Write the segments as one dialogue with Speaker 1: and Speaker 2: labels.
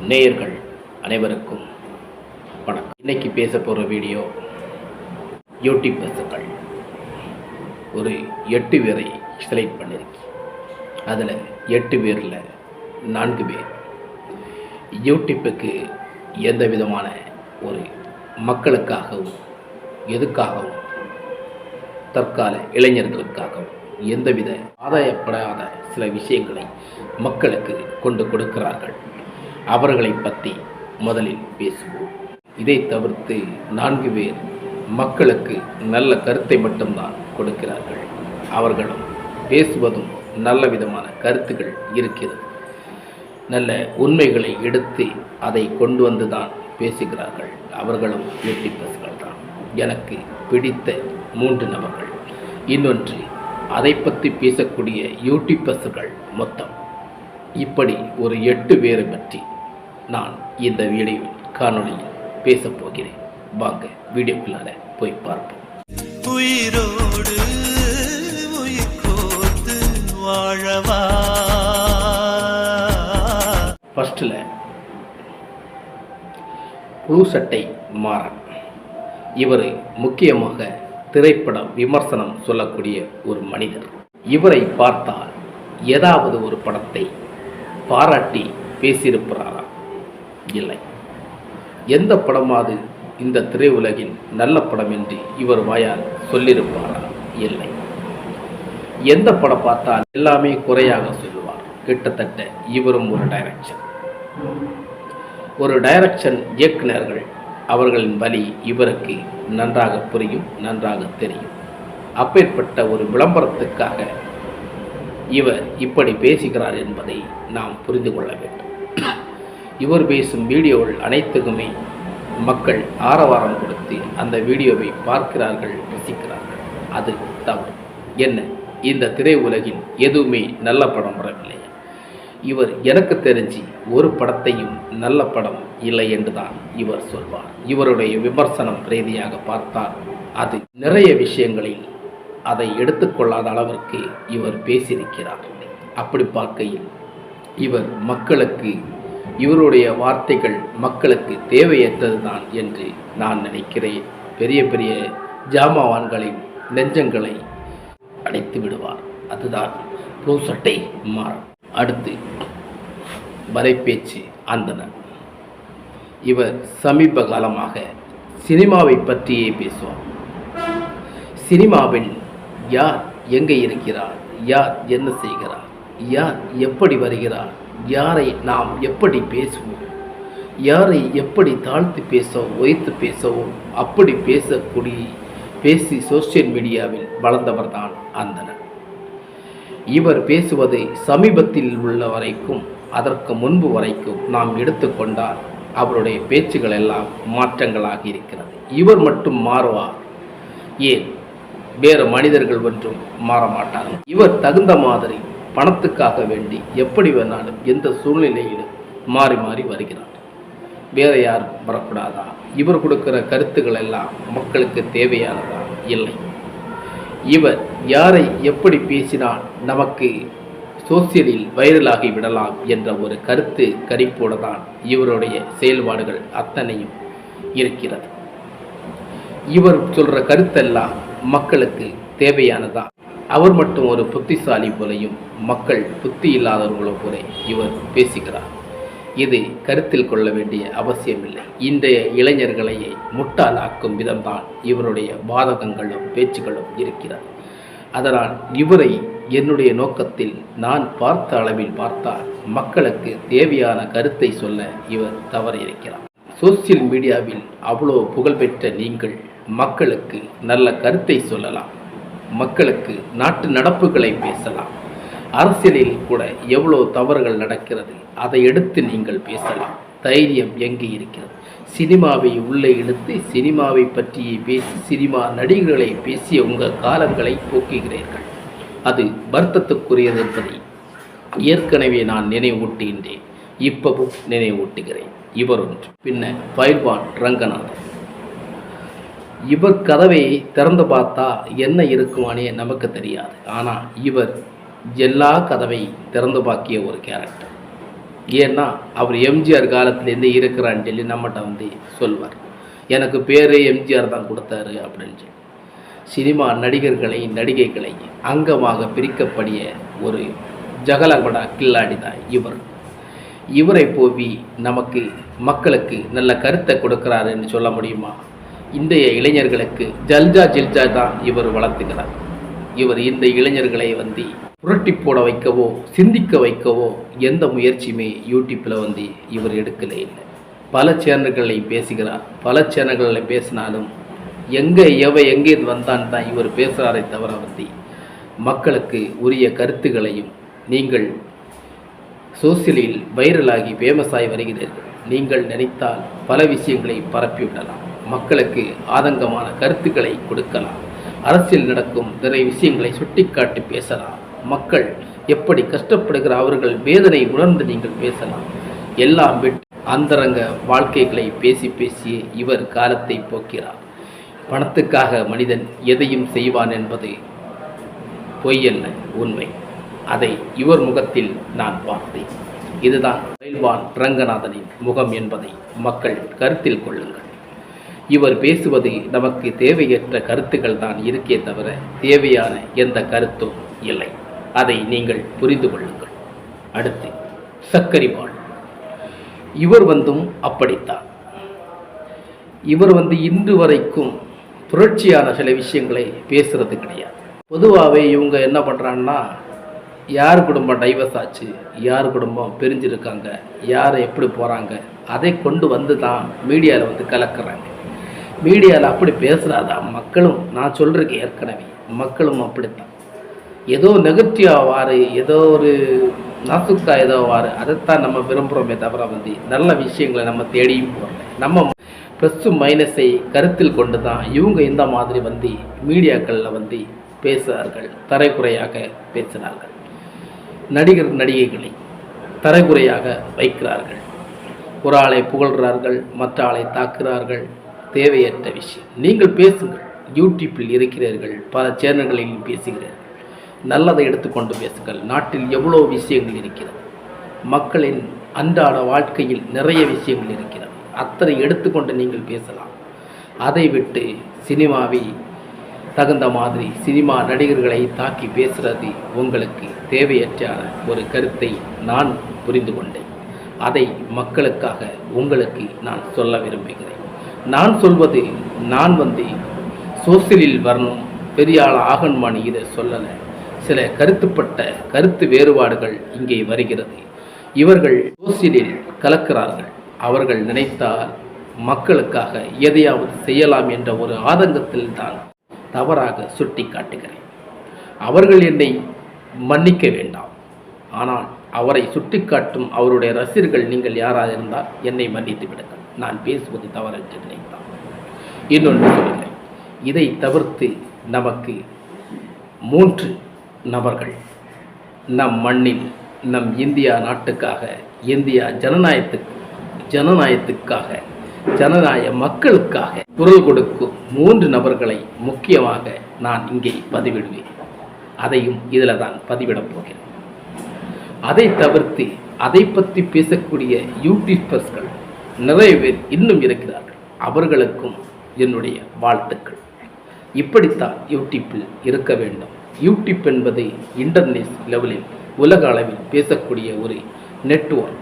Speaker 1: நேயர்கள் அனைவருக்கும் வணக்கம். இன்னைக்கு பேச போகிற வீடியோ யூடியூபர்ஸுகள் ஒரு 8 பேரை செலக்ட் பண்ணியிருக்கு. அதில் 8 பேரில் 4 பேர் யூடியூப்புக்கு எந்த விதமான ஒரு மக்களுக்காகவும் எதுக்காகவும் தற்கால இளைஞர்களுக்காகவும் எந்தவித ஆதாயப்படாத சில விஷயங்களை மக்களுக்கு கொண்டு கொடுக்கிறார்கள். அவர்களை பற்றி முதலில் பேசுவோம். இதை தவிர்த்து 4 பேர் மக்களுக்கு நல்ல கருத்தை மட்டும்தான் கொடுக்கிறார்கள். அவர்களும் பேசுவதும் நல்ல விதமான கருத்துக்கள் இருக்கிறது. நல்ல உண்மைகளை எடுத்து அதை கொண்டு வந்து தான் பேசுகிறார்கள். அவர்களும் யூடியூபர்ஸ்கள் தான். எனக்கு பிடித்த 3 நபர்கள். இன்னொன்று, அதை பற்றி பேசக்கூடிய யூடியூபர்ஸ்கள் மொத்தம். இப்படி ஒரு 8 பேரை பற்றி நான் இந்த வீடியோ காணொளியில் பேசப் போகிறேன். வாங்க வீடியோக்குள்ளார போய் பார்ப்போம்.
Speaker 2: உயிரோடு உயிர் கோர்த்து வாழவா.
Speaker 1: ஃபர்ஸ்ட்ல புழு சட்டை மாறன். இவர் முக்கியமாக திரைப்பட விமர்சனம் சொல்லக்கூடிய ஒரு மனிதர். இவரை பார்த்தால் ஏதாவது ஒரு படத்தை பாராட்டி பேசியிருப்பாரா? இல்லை. எந்த படமாவது இந்த திரையுலகின் நல்ல படம் என்று இவர் வாயால் சொல்லியிருப்பாரா? இல்லை. எந்த படம் பார்த்தால் எல்லாமே குறையாக சொல்லுவார். கிட்டத்தட்ட இவரும் ஒரு டைரக்ஷன் இயக்குநர்கள் அவர்களின் வழி இவருக்கு நன்றாக புரியும், நன்றாக தெரியும். அப்பேற்பட்ட ஒரு விளம்பரத்துக்காக இவர் இப்படி பேசுகிறார் என்பதை நாம் புரிந்து கொள்ள வேண்டும். இவர் பேசும் வீடியோவில் அனைத்துக்குமே மக்கள் ஆரவாரம் கொடுத்து அந்த வீடியோவை பார்க்கிறார்கள், ரசிக்கிறார்கள். அது தவறு. என்ன, இந்த திரையுலகில் எதுவுமே நல்ல படம் வரவில்லை. இவர் எனக்கு தெரிஞ்சு ஒரு படத்தையும் நல்ல படம் இல்லை என்று தான் இவர் சொல்வார். இவருடைய விமர்சனம் ரீதியாக பார்த்தால் அது நிறைய விஷயங்களில் அதை எடுத்துக்கொள்ளாத அளவிற்கு இவர் பேசியிருக்கிறார். அப்படி பார்க்கையில் இவர் மக்களுக்கு இவருடைய வார்த்தைகள் மக்களுக்கு தேவையற்றது தான் என்று நான் நினைக்கிறேன். பெரிய பெரிய ஜாமாவான்களின் நெஞ்சங்களை அடைத்து விடுவார். அதுதான் புழு சட்டை மாறன். அடுத்து வலைப்பேச்சு அந்தணன். இவர் சமீப காலமாக சினிமாவை பற்றியே பேசுவார். சினிமாவில் யார் எங்கே இருக்கிறார், யார் என்ன செய்கிறார், யார் எப்படி வருகிறார், யாரை நாம் எப்படி பேசுவோம், யாரை எப்படி தாழ்த்து பேசவும் உயர்த்து பேசவும் அப்படி பேசி சோசியல் மீடியாவில் வளர்ந்தவர் தான் அந்தணன். இவர் பேசுவது சமீபத்தில் உள்ள வரைக்கும் அதற்கு முன்பு வரைக்கும் நாம் எடுத்துக்கொண்டால் அவருடைய பேச்சுகள் எல்லாம் மாற்றங்களாக இருக்கிறது. இவர் மட்டும் மாறுவார், ஏன் வேறு மனிதர்கள் ஒன்றும் மாற மாட்டார்கள். இவர் தகுந்த மாதிரி பணத்துக்காக வேண்டி எப்படி வேணாலும் எந்த சூழ்நிலையிலும் மாறி மாறி வருகிறார். வேற யாரும் வரக்கூடாதா? இவர் கொடுக்கிற கருத்துக்கள் எல்லாம் மக்களுக்கு தேவையானதா? இல்லை. இவர் யாரை எப்படி பேசினால் நமக்கு சோசியலில் வைரலாகி விடலாம் என்ற ஒரு கருத்து கணிப்போடு தான் இவருடைய செயல்பாடுகள் அத்தனையும் இருக்கிறது. இவர் சொல்கிற கருத்தெல்லாம் மக்களுக்கு தேவையானதா? அவர் மட்டும் ஒரு புத்திசாலி போலையும் மக்கள் புத்தி இல்லாதவர்களோ போல இவர் பேசுகிறார். இது கருத்தில் கொள்ள வேண்டிய அவசியமில்லை. இன்றைய இளைஞர்களையே முட்டாளாக்கும் விதம்தான் இவருடைய வாதகங்களும் பேச்சுகளும் இருக்கிறது. அதனால் இவரை என்னுடைய நோக்கத்தில் நான் பார்த்த அளவில் பார்த்தால் மக்களுக்கு தேவையான கருத்தை சொல்ல இவர் தவறியிருக்கிறார். சோசியல் மீடியாவில் அவ்வளோ புகழ்பெற்ற நீங்கள் மக்களுக்கு நல்ல கருத்தை சொல்லலாம், மக்களுக்கு நாட்டு நடப்புகளை பேசலாம். அரசியலில் கூட எவ்வளோ தவறுகள் நடக்கிறது, அதை எடுத்து நீங்கள் பேசலாம். தைரியம் எங்கே இருக்கிறது? சினிமாவை உள்ளே இழுத்து சினிமாவை பற்றியே பேசி சினிமா நடிகர்களை பேசிய உங்கள் காலங்களை போக்குகிறீர்கள். அது வருத்தத்துக்குரியது என்பதை ஏற்கனவே நான் நினைவூட்டுகின்றேன், இப்பவும் நினைவூட்டுகிறேன். இவர் ஒன்று. பின்ன பயில்வான் ரங்கநாதன். இவர் கதவை திறந்து பார்த்தா என்ன இருக்குமானே நமக்கு தெரியாது. ஆனால் இவர் எல்லா கதவை திறந்து பார்க்கிய ஒரு கேரக்டர். ஏன்னா அவர் எம்ஜிஆர் காலத்துலேருந்து இருக்கிறான்னு சொல்லி நம்மகிட்ட வந்து சொல்வார். எனக்கு பேர் எம்ஜிஆர் தான் கொடுத்தாரு அப்படின்னு சொல்லி. சினிமா நடிகர்களை நடிகைகளை அங்கமாக பிரிக்கப்படிய ஒரு ஜகலகடா கில்லாடி தான் இவர். இவரை போவி நமக்கு மக்களுக்கு நல்ல கருத்தை கொடுக்குறாருன்னு சொல்ல முடியுமா? இன்றைய இளைஞர்களுக்கு ஜல்ஜா ஜில்ஜா தான் இவர் வளர்த்துக்கிறார். இவர் இந்த இளைஞர்களை வந்து புரட்டி போட வைக்கவோ சிந்திக்க வைக்கவோ எந்த முயற்சியுமே யூடியூப்பில் வந்து இவர் எடுக்கலே இல்லை. பல சேனல்களையும் பேசுகிறார். பல சேனல்களில் பேசினாலும் எங்கே வந்தான் தான் இவர் பேசுகிறாரே தவிர வந்து மக்களுக்கு உரிய கருத்துக்களையும் நீங்கள் சோசியலில் வைரலாகி ஃபேமஸாகி வருகிறீர்கள். நீங்கள் நினைத்தால் பல விஷயங்களை பரப்பிவிடலாம். மக்களுக்கு ஆதங்கமான கருத்துக்களை கொடுக்கலாம். அரசியல் நடக்கும் நிறைய விஷயங்களை சுட்டிக்காட்டி பேசலாம். மக்கள் எப்படி கஷ்டப்படுகிற அவர்கள் வேதனை உணர்ந்து நீங்கள் பேசலாம். எல்லாம் விட்டு அந்தரங்க வாழ்க்கைகளை பேசி பேசி இவர் காலத்தை போக்கிறார். பணத்துக்காக மனிதன் எதையும் செய்வான் என்பது பொய்யல்ல, உண்மை. அதை இவர் முகத்தில் நான் பார்த்தேன். இதுதான் பயில்வான் ரங்கநாதனின் முகம் என்பதை மக்கள் கருத்தில் கொள்ளுங்கள். இவர் பேசுவது நமக்கு தேவையற்ற கருத்துக்கள் தான் இருக்கே தவிர தேவையான எந்த கருத்தும் இல்லை. அதை நீங்கள் புரிந்து கொள்ளுங்கள். அடுத்து சக்கரிவாள். இவர் வந்தும் அப்படித்தான். இவர் இன்று வரைக்கும் புரட்சியான சில விஷயங்களை பேசுறது கிடையாது. பொதுவாகவே இவங்க என்ன பண்ணுறாங்கன்னா, யார் குடும்பம் டைவர்ஸ் ஆச்சு, யார் குடும்பம் பிரிஞ்சிருக்காங்க, யார் எப்படி போகிறாங்க, அதை கொண்டு வந்து தான் மீடியாவில் கலக்கிறாங்க. மீடியாவில் அப்படி பேசுகிறாதான் மக்களும். நான் சொல்கிறேன் ஏற்கனவே, மக்களும் அப்படித்தான். ஏதோ நெகட்டிவாவாறு, ஏதோ ஒரு நாசுக்கா ஏதோ வாரு, அதைத்தான் நம்ம விரும்புகிறோமே தவிர நல்ல விஷயங்களை நம்ம தேடியும் போகிறோம். நம்ம ப்ளஸ்ஸு மைனஸை கருத்தில் கொண்டு தான் இவங்க இந்த மாதிரி மீடியாக்களில் பேசுகிறார்கள், தரைக்குறையாக பேசுகிறார்கள். நடிகர் நடிகைகளை தரைக்குறையாக வைக்கிறார்கள். ஒரு ஆளை புகழ்கிறார்கள், மற்ற ஆளை தாக்குகிறார்கள். தேவையற்ற விஷயம். நீங்கள் பேசுங்கள். யூடியூப்பில் இருக்கிறீர்கள், பல சேனல்களில் பேசுகிறீர்கள். நல்லதை எடுத்துக்கொண்டு பேசுங்கள். நாட்டில் எவ்வளோ விஷயங்கள் இருக்கிறது. மக்களின் அன்றாட வாழ்க்கையில் நிறைய விஷயங்கள் இருக்கிறது. அத்தனை எடுத்துக்கொண்டு நீங்கள் பேசலாம். அதை விட்டு சினிமாவை தகுந்த மாதிரி சினிமா நடிகர்களை தாக்கி பேசுகிறது உங்களுக்கு தேவையற்ற ஒரு கருத்தை நான் புரிந்து கொண்டேன். அதை மக்களுக்காக உங்களுக்கு நான் சொல்ல விரும்புகிறேன். நான் சொல்வது, நான் சோசியலில் வரணும், பெரிய ஆள் ஆகணுமானு இதை சொல்லலை. சில கருத்து வேறுபாடுகள் இங்கே வருகிறது. இவர்கள் சோசியலில் கலக்கிறார்கள். அவர்கள் நினைத்தால் மக்களுக்காக எதையாவது செய்யலாம் என்ற ஒரு ஆதங்கத்தில் தான் தவறாக சுட்டி காட்டுகிறேன். அவர்கள் என்னை மன்னிக்க வேண்டாம். ஆனால் அவரை சுட்டிக்காட்டும் அவருடைய ரசிகர்கள் நீங்கள் யாராக இருந்தால் என்னை மன்னித்து விடுங்கள். நான் பேசுவது தவறென்று நினைத்தான். இன்னொன்று சொல்கிறேன். இதை தவிர்த்து நமக்கு 3 நபர்கள் நம் மண்ணில், நம் இந்தியா நாட்டுக்காக, இந்தியா ஜனநாயகத்துக்காக, ஜனநாயக மக்களுக்காக குரல் கொடுக்கும் 3 நபர்களை முக்கியமாக நான் இங்கே பதிவிடுவேன். அதையும் இதில் தான் பதிவிடப் போகிறேன். அதை தவிர்த்து அதை பற்றி பேசக்கூடிய யூடியூபர்ஸ்கள் நிறைய பேர் இன்னும் இருக்கிறார்கள். அவர்களுக்கும் என்னுடைய வாழ்த்துக்கள். இப்படித்தான் யூடியூப்பில் இருக்க வேண்டும். யூடியூப் என்பது இன்டர்நெட் லெவலில், உலக அளவில் பேசக்கூடிய ஒரு நெட்வொர்க்.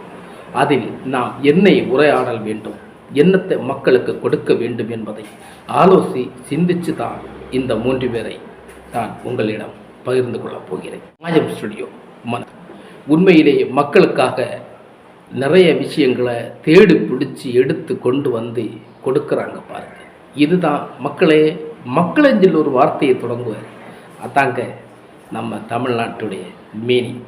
Speaker 1: அதில் நாம் என்னை உரையாடல் வேண்டும், என்னத்தை மக்களுக்கு கொடுக்க வேண்டும் என்பதை சிந்தித்து தான் இந்த 3 பேரை நான் உங்களிடம் பகிர்ந்து கொள்ளப் போகிறேன். மாயம் ஸ்டுடியோ உண்மையிலேயே மக்களுக்காக நிறைய விஷயங்களை தேடி பிடிச்சி எடுத்து கொண்டு வந்து கொடுக்குறாங்க பாருங்கள். இதுதான் மக்களெஞ்சில் ஒரு வார்த்தையை தொடங்குவார். அதாங்க நம்ம தமிழ்நாட்டுடைய மீனிங்.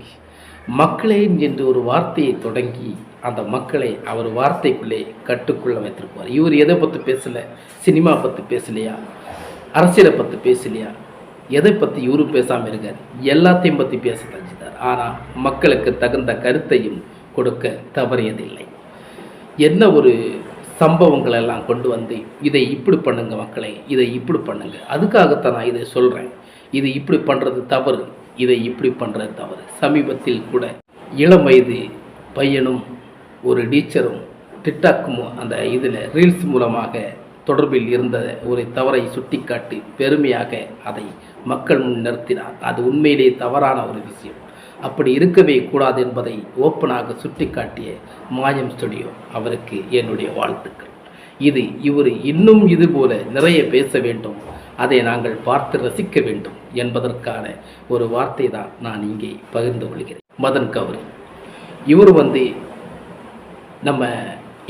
Speaker 1: மக்களே என்று ஒரு வார்த்தையை தொடங்கி அந்த மக்களை அவர் வார்த்தைக்குள்ளே கட்டுக்குள்ளே வைத்திருப்பார். இவர் எதை பற்றி பேசலை, சினிமா பற்றி பேசலையா, அரசியலை பற்றி பேசலையா, எதை பற்றி இவரும் பேசாமல் இருக்கார், எல்லாத்தையும் பற்றி பேச தஞ்சிட்டார். ஆனால் மக்களுக்கு தகுந்த கருத்தையும் கொடுக்க தவறியதில்லை. என்ன ஒரு சம்பவங்கள் எல்லாம் கொண்டு வந்து இதை இப்படி பண்ணுங்க மக்களை, இதை இப்படி பண்ணுங்க, அதுக்காகத்தான் நான் இதை சொல்கிறேன். இது இப்படி பண்ணுறது தவறு, இதை இப்படி பண்ணுறது தவறு. சமீபத்தில் கூட இளம் வயது பையனும் ஒரு டீச்சரும் டிக்டாக்கும் அந்த இதில் ரீல்ஸ் மூலமாக தொடர்பில் இருந்த ஒரு தவறை சுட்டிக்காட்டி பெருமையாக அதை மக்கள் முன் நிறுத்தினார். அது உண்மையிலே தவறான ஒரு விஷயம். அப்படி இருக்கவே கூடாது என்பதை ஓப்பனாக சுட்டிக்காட்டிய மாயம் ஸ்டுடியோ அவருக்கு என்னுடைய வாழ்த்துக்கள். இவர் இன்னும் இதுபோல நிறைய பேச வேண்டும், அதை நாங்கள் பார்த்து ரசிக்க வேண்டும் என்பதற்கான ஒரு வார்த்தை தான் நான் இங்கே பகிர்ந்து கொள்கிறேன். மதன் கௌரி இவர் நம்ம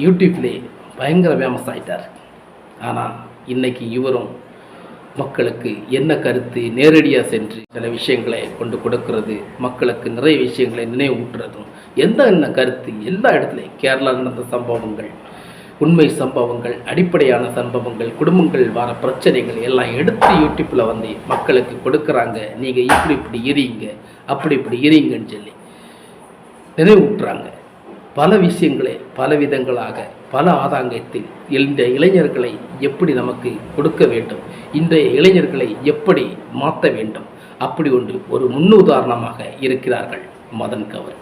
Speaker 1: யூடியூப்லே பயங்கர ஃபேமஸ் ஆகிட்டார். ஆனால் இன்னைக்கு இவரும் மக்களுக்கு என்ன கருத்து நேரடியாக சென்று சில விஷயங்களை கொண்டு கொடுக்கறது, மக்களுக்கு நிறைய விஷயங்களை நினைவூட்டுறதும், என்ன கருத்து எல்லா இடத்துலையும் கேரளா நடந்த சம்பவங்கள், உண்மை சம்பவங்கள், அடிப்படையான சம்பவங்கள், குடும்பங்கள் வர பிரச்சனைகள் எல்லாம் எடுத்து யூடியூப்பில் மக்களுக்கு கொடுக்குறாங்க. நீங்கள் இப்படி இருங்க, இப்படி இருங்கன்னு சொல்லி நினைவூட்டுறாங்க. பல விஷயங்களை பல விதங்களாக பல ஆதாங்கத்தில் இந்த இளைஞர்களை எப்படி நமக்கு கொடுக்க வேண்டும், இன்றைய இளைஞர்களை எப்படி மாற்ற வேண்டும், அப்படி ஒரு முன்னுதாரணமாக இருக்கிறார்கள் மதன் கௌரி.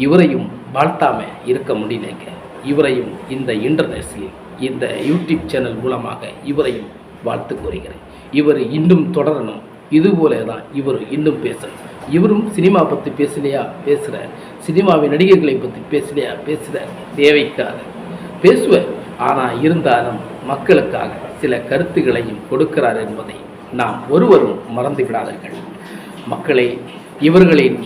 Speaker 1: இவரையும் வாழ்த்தாம இருக்க முடியலைங்க. இவரையும் இந்த இன்டர்நெட்டில் இந்த யூடியூப் சேனல் மூலமாக இவரையும் வாழ்த்து கூறுகிறேன். இவர் இன்னும் தொடரணும், இதுபோல தான் இவர் இன்னும் பேசணும். இவரும் சினிமா பற்றி பேசுகிறார், சினிமாவின் நடிகர்களை பற்றி பேசுகிறார், தேவைக்காக பேசுவார். ஆனால் இருந்தாலும் மக்களுக்காக சில கருத்துக்களையும் கொடுக்கிறார் என்பதை நாம் ஒருவரும் மறந்து விடாதீர்கள். மக்களை இவர்களின்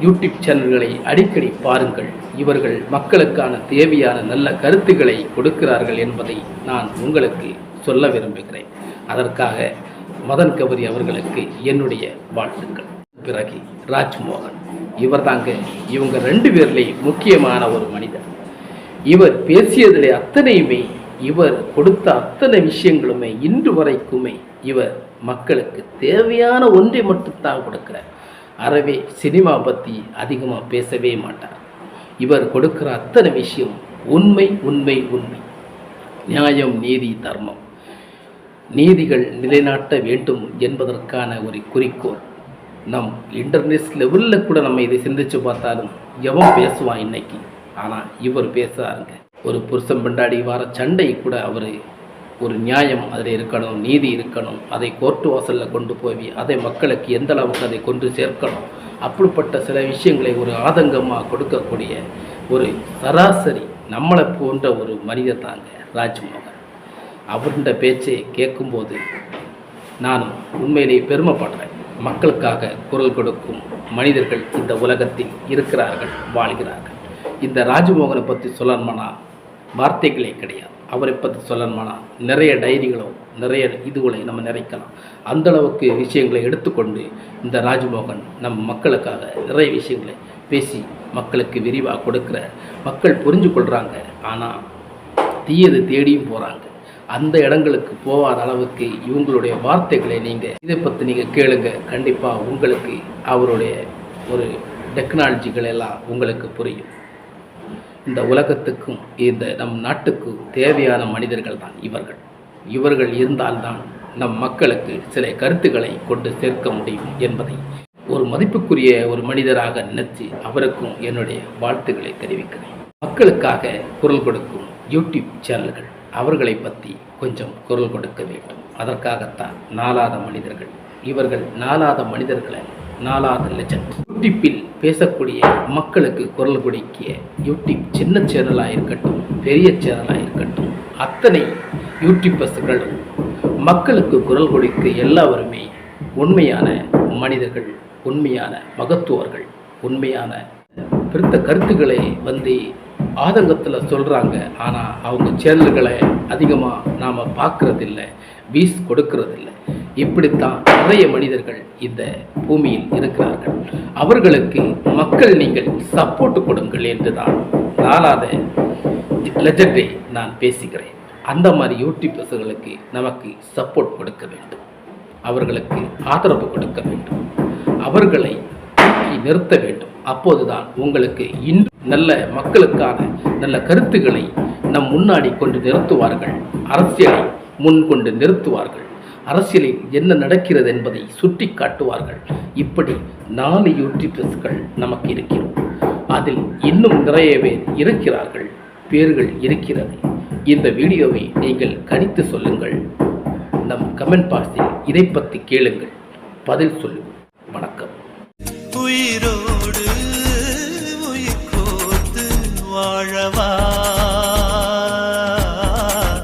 Speaker 1: யூடியூப் சேனல்களை அடிக்கடி பாருங்கள். இவர்கள் மக்களுக்கான தேவையான நல்ல கருத்துக்களை கொடுக்கிறார்கள் என்பதை நான் உங்களுக்கு சொல்ல விரும்புகிறேன். அதற்காக மதன் கௌரி அவர்களுக்கு என்னுடைய வாழ்த்துக்கள். பிறகு ராஜ்மோகன் இவங்க 2 பேர்லேயும் முக்கியமான ஒரு மனிதர். இவர் பேசியதில் அத்தனையுமே, இவர் கொடுத்த அத்தனை விஷயங்களுமே இன்று வரைக்குமே இவர் மக்களுக்கு தேவையான ஒன்றை மட்டும்தான் கொடுக்கிறார். அறவே சினிமா பற்றி அதிகமாக பேசவே மாட்டார். இவர் கொடுக்கிற அத்தனை விஷயம் உண்மை உண்மை உண்மை, நியாயம், நீதி, தர்மம், நீதிகள் நிலைநாட்ட வேண்டும் என்பதற்கான ஒரு குறிக்கோள். நம் இன்டர்நெட் லெவலில் கூட நம்ம இதை சிந்திச்சு பார்த்தாலும் எவன் பேசுவான் இன்னைக்கு? ஆனால் இவர் பேசுகிறாருங்க. ஒரு புருஷன் பெண்டாடி வார சண்டை கூட அவர் ஒரு நியாயம் அதில் இருக்கணும், நீதி இருக்கணும், அதை கோர்ட்டு வாசலில் கொண்டு போய் அதை மக்களுக்கு எந்த அளவுக்கு அதை கொண்டு சேர்க்கணும், அப்படிப்பட்ட சில விஷயங்களை ஒரு ஆதங்கமாக கொடுக்கக்கூடிய ஒரு சராசரி நம்மளை போன்ற ஒரு மனிதர் தாங்க ராஜ்மோகன். அவருடைய பேச்சை கேட்கும்போது நானும் உண்மையிலேயே பெருமைப்படுறேன். மக்களுக்காக குரல் கொடுக்கும் மனிதர்கள் இந்த உலகத்தில் இருக்கிறார்கள், வாழ்கிறார்கள். இந்த ராஜ்மோகனை பற்றி சொல்லணுமானா வார்த்தைகளே கிடையாது. அவரை பற்றி சொல்லணுமானா நிறைய டைரிகளோ நிறைய இதுகளை நம்ம நிறைக்கலாம். அந்தளவுக்கு விஷயங்களை எடுத்துக்கொண்டு இந்த ராஜ்மோகன் நம் மக்களுக்காக நிறைய விஷயங்களை பேசி மக்களுக்கு விரிவாக கொடுக்குற, மக்கள் புரிஞ்சு கொள்கிறாங்க. ஆனால் தீயது தேடியும் போகிறாங்க. அந்த இடங்களுக்கு போகாத அளவுக்கு இவங்களுடைய வார்த்தைகளை இதை பற்றி நீங்கள் கேளுங்க. கண்டிப்பாக உங்களுக்கு அவருடைய ஒரு டெக்னாலஜிகள் எல்லாம் உங்களுக்கு புரியும். இந்த உலகத்துக்கும் இந்த நம் நாட்டுக்கும் தேவையான மனிதர்கள் தான் இவர்கள் இருந்தால்தான் நம் மக்களுக்கு சில கருத்துக்களை கொண்டு சேர்க்க முடியும் என்பதை ஒரு மதிப்புக்குரிய ஒரு மனிதராக நினைத்து அவருக்கும் என்னுடைய வாழ்த்துக்களை தெரிவிக்கிறேன். மக்களுக்காக குரல் கொடுக்கும் யூடியூப் சேனல்கள் அவர்களை பற்றி கொஞ்சம் குரல் கொடுக்க வேண்டும். அதற்காகத்தான் நாளாத மனிதர்கள். இவர்கள் நாளாத மனிதர்களை நாளாத லெஜண்ட். யூடியூப்பில் பேசக்கூடிய மக்களுக்கு குரல் கொடுக்கிய யூடியூப் சின்ன சேனலாக இருக்கட்டும், பெரிய சேனலாக இருக்கட்டும், அத்தனை யூடியூபர்ஸ்களும் மக்களுக்கு குரல் கொடுக்க எல்லாருமே உண்மையான மனிதர்கள், உண்மையான மகத்துவர்கள், உண்மையான பிரித்த கருத்துக்களை ஆதங்கத்தில் சொல்கிறாங்க. ஆனால் அவங்க சேனல்களை அதிகமாக நாம் பார்க்குறதில்லை, வீஸ் கொடுக்கறதில்லை. இப்படித்தான் நிறைய மனிதர்கள் இந்த பூமியில் இருக்கிறார்கள். அவர்களுக்கு மக்கள் நீங்கள் சப்போர்ட் கொடுங்கள் என்று தான் நாளாத லெஜெண்டை நான் பேசுகிறேன். அந்த மாதிரி யூடியூபர்ஸ்களுக்கு நமக்கு சப்போர்ட் கொடுக்க வேண்டும், அவர்களுக்கு ஆதரவு கொடுக்க வேண்டும், அவர்களை நிறுத்த வேண்டும். அப்போதுதான் உங்களுக்கு இன்னும் நல்ல மக்களுக்கான நல்ல கருத்துக்களை நம் முன்னாடி கொண்டு நிறுத்துவார்கள். அரசியலை முன் கொண்டு நிறுத்துவார்கள். அரசியலில் என்ன நடக்கிறது என்பதை சுட்டி காட்டுவார்கள். இப்படி 4 யூடியூபர்ஸ்கள் நமக்கு இருக்கிறோம். அதில் இன்னும் நிறைய பேர் இருக்கிறார்கள், பேர்கள் இருக்கிறது. இந்த வீடியோவை நீங்கள் கணித்து சொல்லுங்கள். நம் கமெண்ட் பாக்ஸில் இதை பற்றி கேளுங்கள், பதில் சொல்லுங்கள். வணக்கம்.
Speaker 2: உயிரோடு உயிர் கோர்த்து வாழவா.